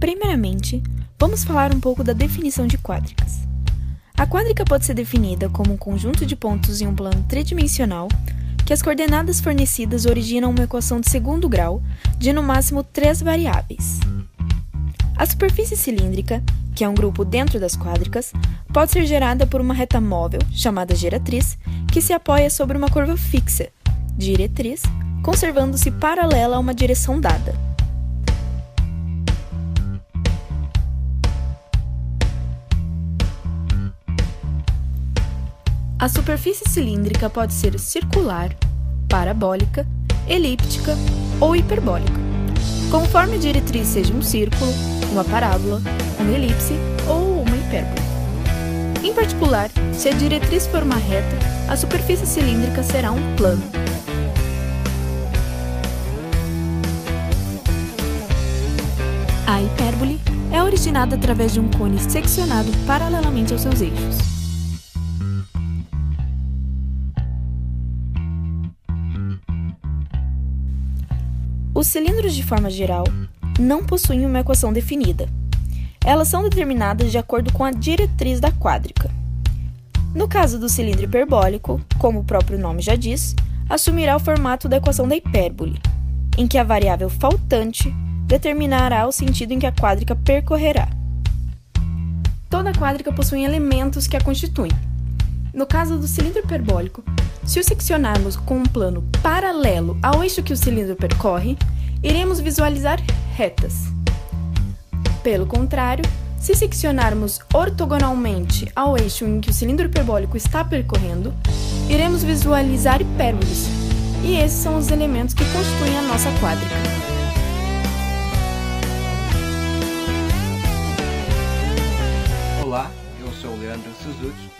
Primeiramente, vamos falar um pouco da definição de quádricas. A quádrica pode ser definida como um conjunto de pontos em um plano tridimensional que as coordenadas fornecidas originam uma equação de segundo grau de no máximo 3 variáveis. A superfície cilíndrica, que é um grupo dentro das quádricas, pode ser gerada por uma reta móvel, chamada geratriz, que se apoia sobre uma curva fixa, diretriz, conservando-se paralela a uma direção dada. A superfície cilíndrica pode ser circular, parabólica, elíptica ou hiperbólica, conforme a diretriz seja um círculo, uma parábola, uma elipse ou uma hipérbole. Em particular, se a diretriz for uma reta, a superfície cilíndrica será um plano. A hipérbole é originada através de um cone seccionado paralelamente aos seus eixos. Os cilindros, de forma geral, não possuem uma equação definida. Elas são determinadas de acordo com a diretriz da quádrica. No caso do cilindro hiperbólico, como o próprio nome já diz, assumirá o formato da equação da hipérbole, em que a variável faltante determinará o sentido em que a quádrica percorrerá. Toda quádrica possui elementos que a constituem. No caso do cilindro hiperbólico, se o seccionarmos com um plano paralelo ao eixo que o cilindro percorre, iremos visualizar retas. Pelo contrário, se seccionarmos ortogonalmente ao eixo em que o cilindro hiperbólico está percorrendo, iremos visualizar hipérboles, e esses são os elementos que constituem a nossa quádrica. Olá, eu sou o Leandro Suzuki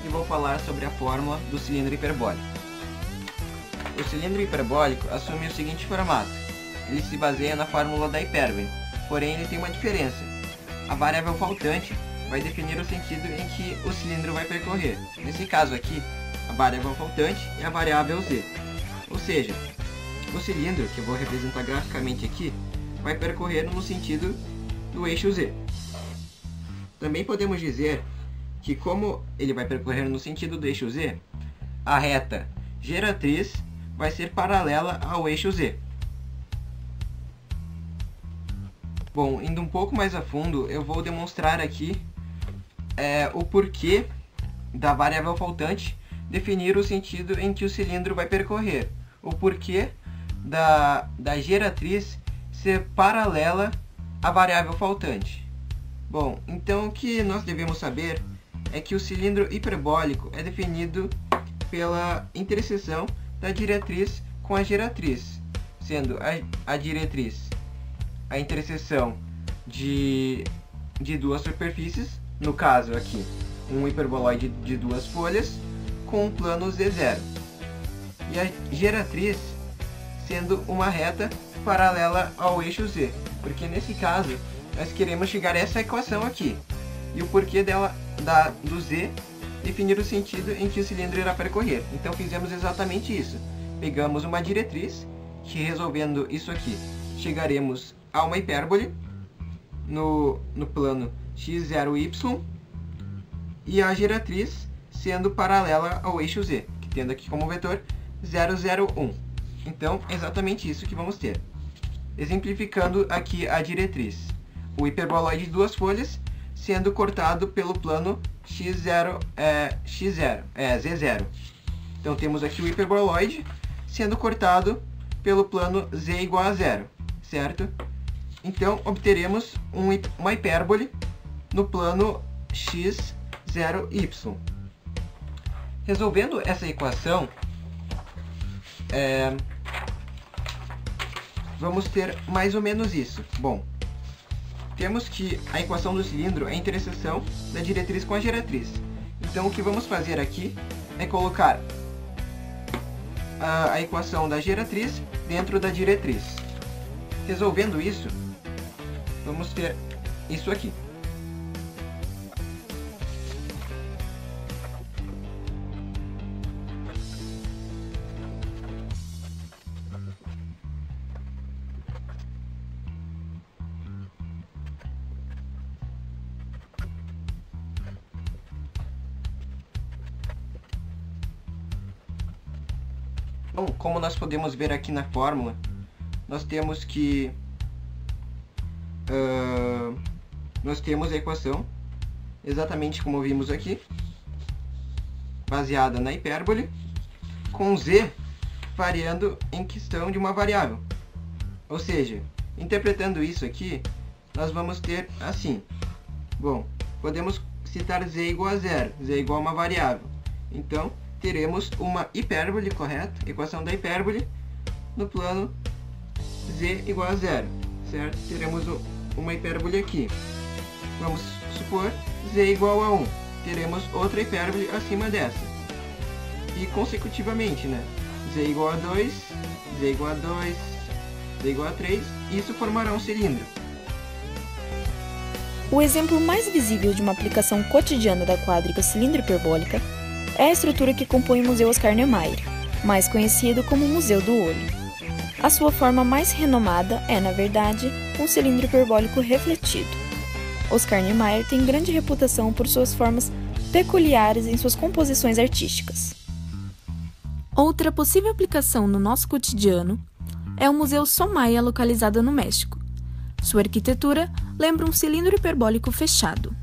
e vou falar sobre a fórmula do cilindro hiperbólico. O cilindro hiperbólico assume o seguinte formato: ele se baseia na fórmula da hipérbole, porém ele tem uma diferença. A variável faltante vai definir o sentido em que o cilindro vai percorrer. Nesse caso aqui, a variável faltante é a variável z. Ou seja, o cilindro, que eu vou representar graficamente aqui, vai percorrer no sentido do eixo z. Também podemos dizer que, como ele vai percorrer no sentido do eixo z, a reta geratriz vai ser paralela ao eixo z. Bom, indo um pouco mais a fundo, eu vou demonstrar aqui o porquê da variável faltante definir o sentido em que o cilindro vai percorrer, o porquê da geratriz ser paralela à variável faltante. Bom, então o que nós devemos saber é que o cilindro hiperbólico é definido pela interseção da diretriz com a geratriz, sendo a diretriz a interseção de duas superfícies, no caso aqui um hiperboloide de duas folhas com um plano Z0, e a geratriz sendo uma reta paralela ao eixo Z, porque nesse caso nós queremos chegar a essa equação aqui, e o porquê do Z definir o sentido em que o cilindro irá percorrer. Então fizemos exatamente isso. Pegamos uma diretriz, que resolvendo isso aqui, chegaremos a uma hipérbole no plano x0y, e a geratriz sendo paralela ao eixo z, que tendo aqui como vetor 0, 0, 1. Então, exatamente isso que vamos ter. Exemplificando aqui a diretriz. O hiperboloide de duas folhas sendo cortado pelo plano z0. Então temos aqui o hiperboloide sendo cortado pelo plano z igual a 0, certo? Então obteremos uma hipérbole no plano x0y. Resolvendo essa equação, vamos ter mais ou menos isso. Bom, temos que a equação do cilindro é a interseção da diretriz com a geratriz. Então o que vamos fazer aqui é colocar a equação da geratriz dentro da diretriz. Resolvendo isso, vamos ter isso aqui. Então, como nós podemos ver aqui na fórmula, nós temos que nós temos a equação exatamente como vimos aqui, baseada na hipérbole, com z variando em questão de uma variável. Ou seja, interpretando isso aqui, nós vamos ter assim. Bom, podemos citar z igual a zero, z igual a uma variável. Então, teremos uma hipérbole, correto? Equação da hipérbole no plano z igual a zero, certo? Teremos uma hipérbole aqui. Vamos supor z igual a 1. Teremos outra hipérbole acima dessa. E consecutivamente, né? Z igual a 2, z igual a 2, z igual a 3. Isso formará um cilindro. O exemplo mais visível de uma aplicação cotidiana da quádrica cilindro hiperbólica é a estrutura que compõe o Museu Oscar Niemeyer, mais conhecido como Museu do Olho. A sua forma mais renomada é, na verdade, um cilindro hiperbólico refletido. Oscar Niemeyer tem grande reputação por suas formas peculiares em suas composições artísticas. Outra possível aplicação no nosso cotidiano é o Museu Soumaya, localizado no México. Sua arquitetura lembra um cilindro hiperbólico fechado.